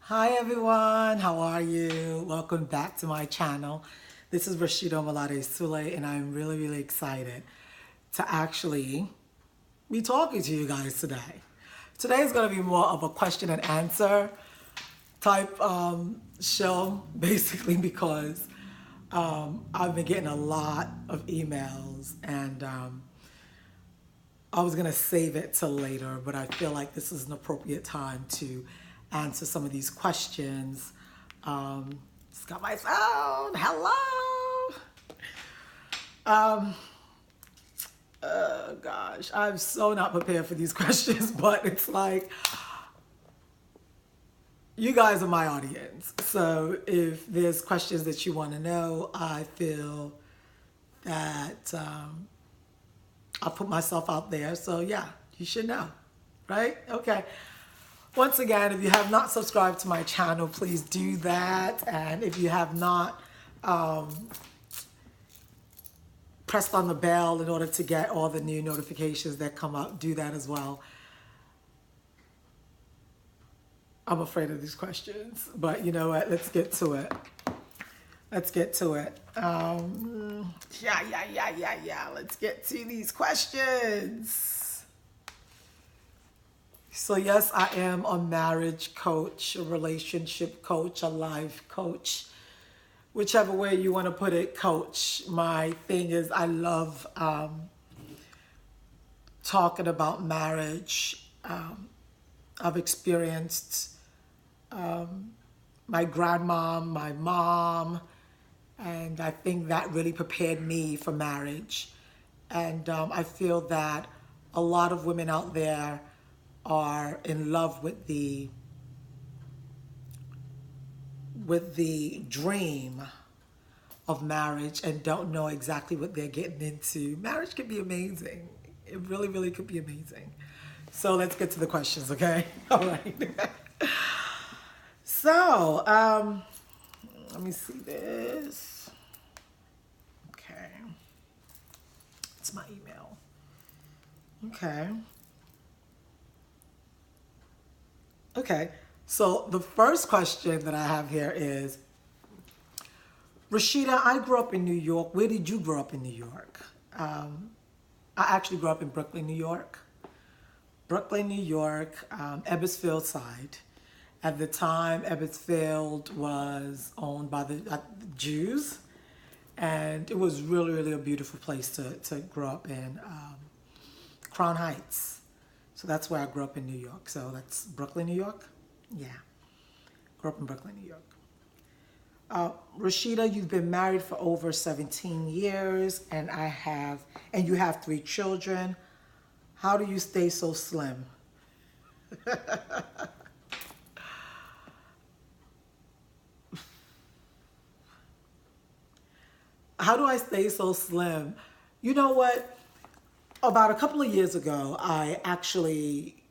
Hi everyone, how are you? Welcome back to my channel. This is Rashida Malade Sule, and I'm really excited to actually be talking to you guys today. Today is going to be more of a question and answer type show, basically because I've been getting a lot of emails, and I was going to save it till later, but I feel like this is an appropriate time to answer some of these questions. Just got my phone. Hello. Oh gosh, I'm so not prepared for these questions, but it's like you guys are my audience. So if there's questions that you want to know, I feel that I'll put myself out there. So yeah, you should know, right? Okay. Once again, if you have not subscribed to my channel, please do that. And if you have not pressed on the bell in order to get all the new notifications that come up, do that as well. I'm afraid of these questions, but you know what? Let's get to it. Let's get to it. Yeah. Let's get to these questions. So yes, I am a marriage coach, a relationship coach, a life coach, whichever way you want to put it, coach. My thing is I love talking about marriage. I've experienced my grandmom, my mom, and I think that really prepared me for marriage. And I feel that a lot of women out there are in love with the dream of marriage and don't know exactly what they're getting into. Marriage can be amazing. It really could be amazing. So let's get to the questions, okay? All right. So, let me see this. Okay. It's my email. Okay. Okay. So the first question that I have here is, Rashida, I grew up in New York. Where did you grow up in New York? I actually grew up in Brooklyn, New York. Brooklyn, New York, Ebbsfield side. At the time, Ebbsfield was owned by the Jews, and it was really a beautiful place to grow up in. Crown Heights. So that's where I grew up in New York. So that's Brooklyn, New York? Yeah. Grew up in Brooklyn, New York. Rashida, you've been married for over 17 years, and you have 3 children. How do you stay so slim? How do I stay so slim? You know what? About a couple of years ago, I actually,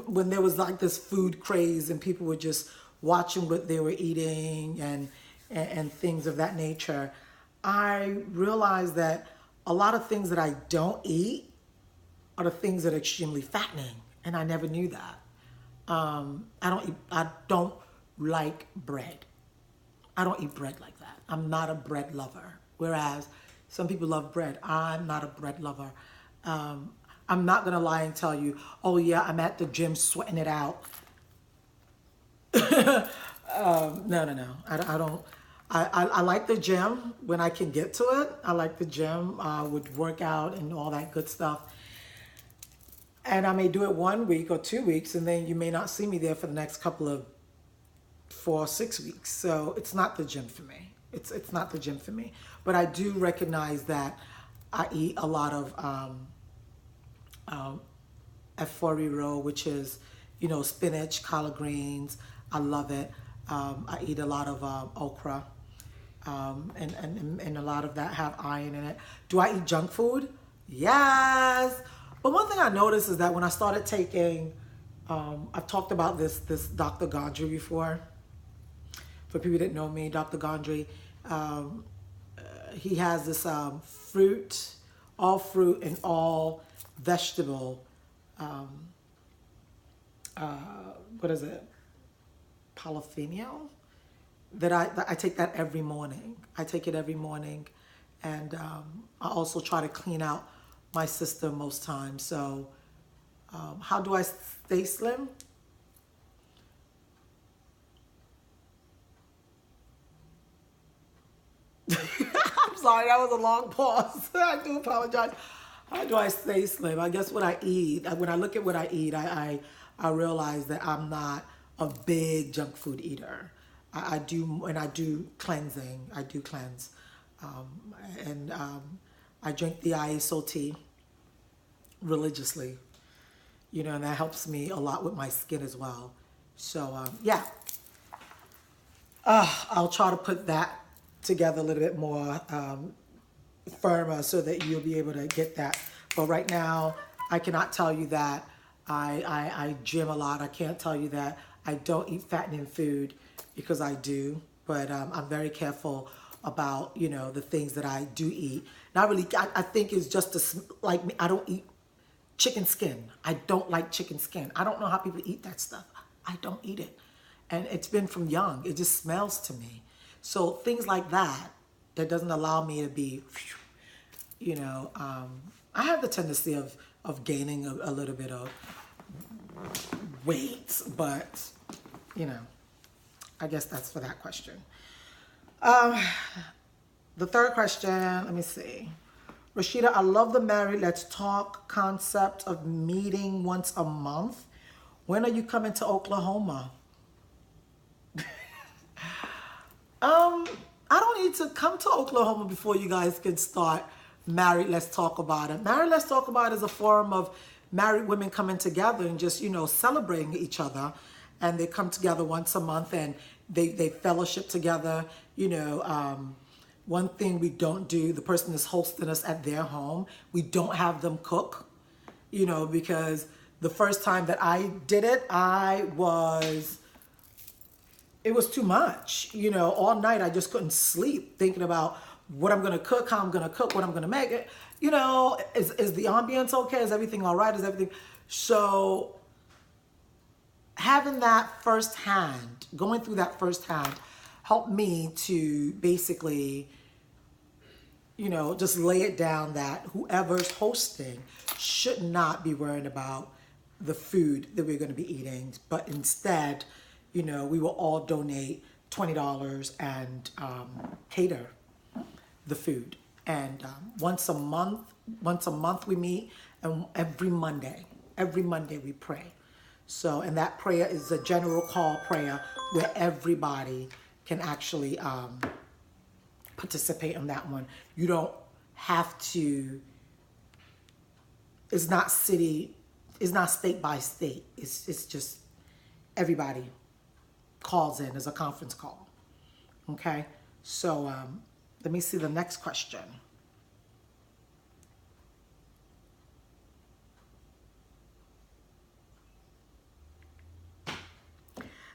when there was like this food craze and people were just watching what they were eating and things of that nature, I realized that a lot of things that I don't eat are the things that are extremely fattening, and I never knew that. I don't like bread. I don't eat bread like that. I'm not a bread lover. Whereas some people love bread. I'm not a bread lover. I'm not gonna lie and tell you, oh yeah, I'm at the gym sweating it out. No. I don't. I like the gym when I can get to it. I like the gym with workout and all that good stuff. And I may do it 1 week or 2 weeks, and then you may not see me there for the next couple of 4 or 6 weeks. So it's not the gym for me. It's not the gym for me. But I do recognize that I eat a lot of efforiro, which is, spinach, collard greens. I love it. I eat a lot of okra, and a lot of that have iron in it. Do I eat junk food? Yes. But one thing I noticed is that when I started taking, I've talked about this Dr. Gondry before. For people that know me, Dr. Gondry, he has this all fruit and all vegetable what is it? Polyphenol. That I take that every morning. I take it every morning, and I also try to clean out my system most times. So, how do I stay slim? I'm sorry, that was a long pause. I do apologize. How do I stay slim? I guess what I eat. When I look at what I eat, I realize that I'm not a big junk food eater. I do, and I do cleansing. I do cleanse, and I drink the ISO tea religiously. And that helps me a lot with my skin as well. So yeah, I'll try to put that together a little bit more firmer so that you'll be able to get that. But right now, I cannot tell you that I gym a lot. I can't tell you that I don't eat fattening food because I do. But I'm very careful about, the things that I do eat. Not really, I think it's just like me. I don't eat chicken skin. I don't like chicken skin. I don't know how people eat that stuff. I don't eat it. And it's been from young. It just smells to me. So things like that, that doesn't allow me to be, I have the tendency of gaining a little bit of weight, but, I guess that's for that question. The third question, let me see. Rashida, I love the Married Let's Talk concept of meeting once a month. When are you coming to Oklahoma? I don't need to come to Oklahoma before you guys can start Married Let's Talk About It. Married Let's Talk About It is a forum of married women coming together and just, celebrating each other. And they come together once a month and they fellowship together. One thing we don't do, the person that's hosting us at their home, we don't have them cook, because the first time that I did it, it was too much. All night I just couldn't sleep thinking about what I'm going to cook, how I'm going to cook, what I'm going to make it. Is the ambience okay? Is everything all right? Is everything? So having that firsthand, going through that firsthand, helped me to basically, just lay it down that whoever's hosting should not be worrying about the food that we're going to be eating, but instead, we will all donate $20 and cater the food. And once a month we meet, and every Monday we pray. So, and that prayer is a general call prayer where everybody can actually participate in that one. You don't have to, it's not state by state. It's just everybody calls in as a conference call. Okay, so let me see the next question.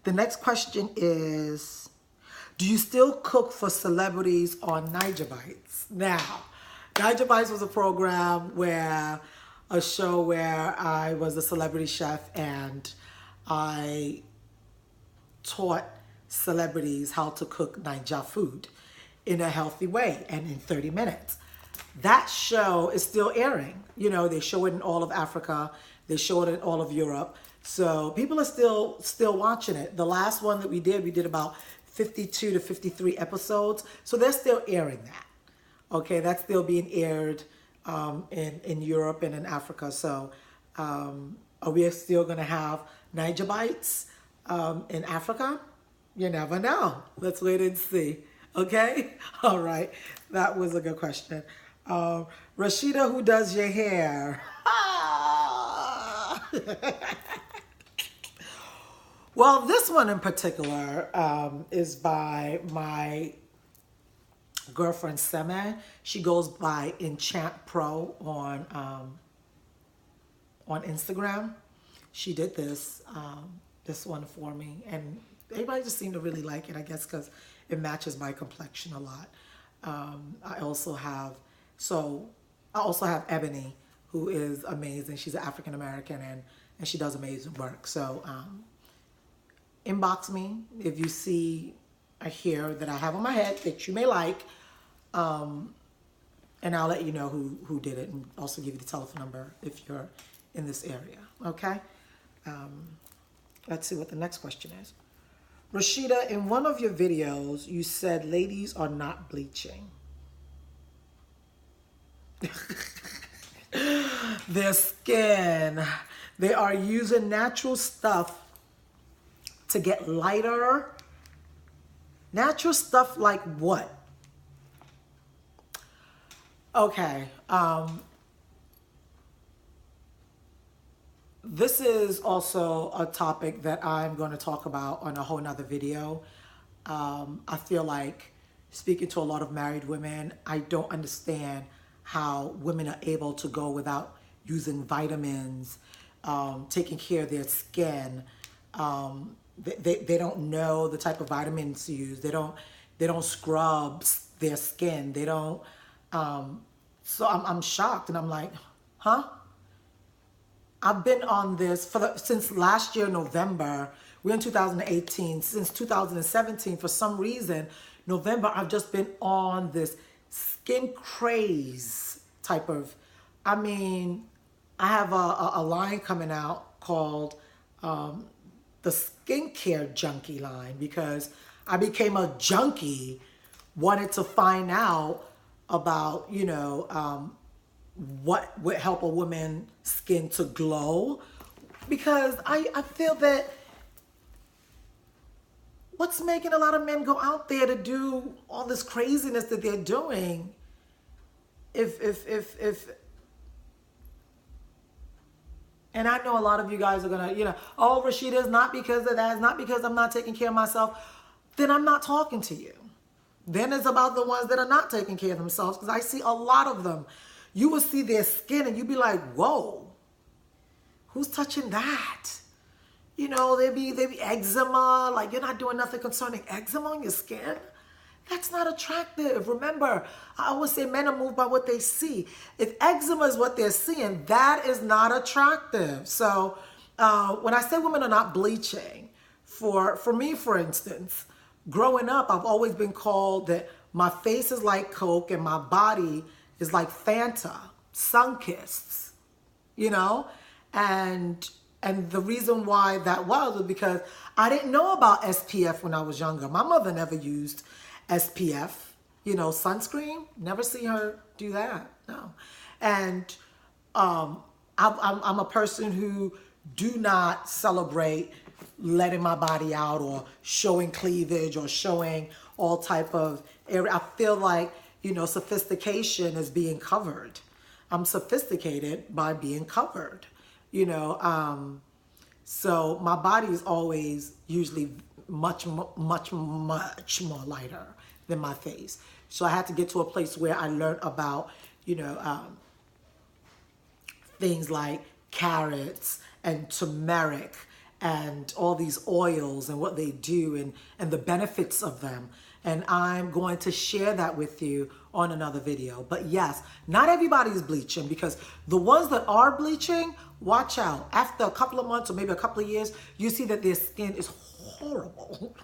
The next question is, do you still cook for celebrities on Niger Bites? Now, Niger Bites was a show where I was a celebrity chef and I taught celebrities how to cook Niger food in a healthy way and in 30 minutes. That show is still airing. They show it in all of Africa. They show it in all of Europe. So people are still watching it. The last one that we did about 52 to 53 episodes. So they're still airing that. Okay, that's still being aired in Europe and in Africa. So are we still going to have Niger Bites in Africa? You never know. Let's wait and see. Okay? All right. That was a good question. Rashida, who does your hair? Well, this one in particular is by my girlfriend Seme. She goes by Enchant Pro on Instagram. She did this one for me, and everybody just seemed to really like it, I guess, because it matches my complexion a lot. I also have Ebony, who is amazing. She's an African American, and she does amazing work. So inbox me if you see a hair that I have on my head that you may like, and I'll let you know who did it, and also give you the telephone number if you're in this area. Okay. Let's see what the next question is. Rashida, in one of your videos, you said ladies are not bleaching. Their skin. They are using natural stuff to get lighter. Natural stuff like what? Okay. This is also a topic that I'm going to talk about on a whole nother video. I feel like, speaking to a lot of married women, I don't understand how women are able to go without using vitamins, taking care of their skin. They don't know the type of vitamins to use. They don't scrub their skin. They don't. So I'm shocked, and I'm like, huh? I've been on this since last year, November. We're in 2018. Since 2017, for some reason, November, I've just been on this skin craze type of, I mean, I have a line coming out called the skincare junkie line, because I became a junkie, wanted to find out about, you know, what would help a woman's skin to glow, because I feel that what's making a lot of men go out there to do all this craziness that they're doing, if and I know a lot of you guys are gonna, you know, oh, Rashida, it's not because of that, it's not because I'm not taking care of myself, then I'm not talking to you. Then it's about the ones that are not taking care of themselves, because I see a lot of them. You will see their skin and you be like, whoa, who's touching that? You know, they be eczema, like you're not doing nothing concerning eczema on your skin. That's not attractive. Remember, I always say men are moved by what they see. If eczema is what they're seeing, that is not attractive. So when I say women are not bleaching, for me, for instance, growing up, I've always been called that my face is like Coke and my body is like Fanta, sun-kissed, you know? And the reason why that was because I didn't know about SPF when I was younger. My mother never used SPF, you know, sunscreen. Never seen her do that, no. And I'm a person who do not celebrate letting my body out or showing cleavage or showing all type of area. I feel like, you know, sophistication is being covered. I'm sophisticated by being covered, you know. So my body is always usually much more lighter than my face. So I had to get to a place where I learned about, you know, things like carrots and turmeric and all these oils and what they do and the benefits of them. And I'm going to share that with you on another video. But yes, not everybody is bleaching, because the ones that are bleaching, watch out. After a couple of months or maybe a couple of years, you see that their skin is horrible.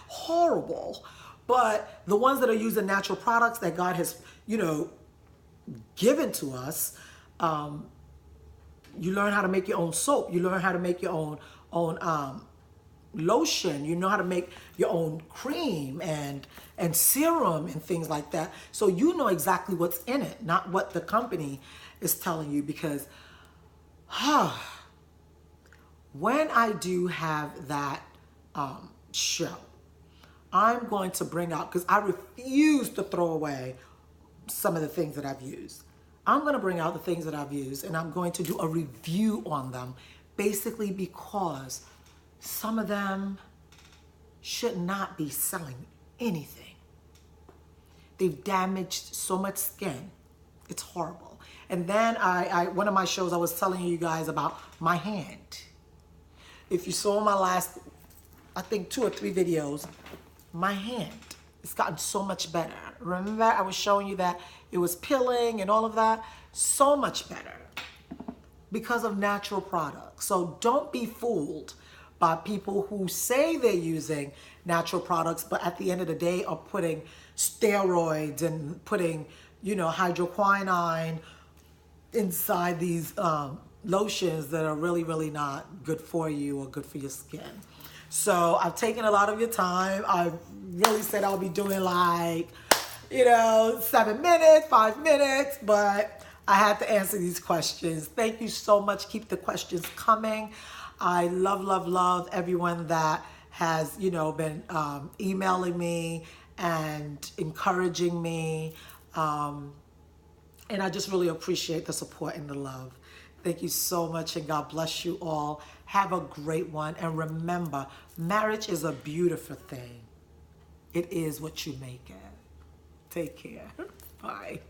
Horrible. But the ones that are using natural products that God has, you know, given to us, you learn how to make your own soap. You learn how to make your own lotion. You know how to make your own cream and serum and things like that. So you know exactly what's in it, not what the company is telling you. Because when I do have that show, I'm going to bring out, because I refuse to throw away some of the things that I've used. I'm going to bring out the things that I've used, and I'm going to do a review on them, basically because some of them should not be selling anything. They've damaged so much skin. It's horrible. And then one of my shows, I was telling you guys about my hand. If you saw my last, I think 2 or 3 videos, my hand, it's gotten so much better. Remember I was showing you that it was peeling and all of that? so much better because of natural products. So don't be fooled by people who say they're using natural products, but at the end of the day are putting steroids and putting, hydroquinone inside these lotions that are really, really not good for you or good for your skin. So I've taken a lot of your time. I really said I'll be doing 7 minutes, 5 minutes, but I had to answer these questions. Thank you so much. Keep the questions coming. I love, love, love everyone that has, been emailing me and encouraging me. And I just really appreciate the support and the love. Thank you so much, and God bless you all. Have a great one. And remember, marriage is a beautiful thing. It is what you make it. Take care. Bye.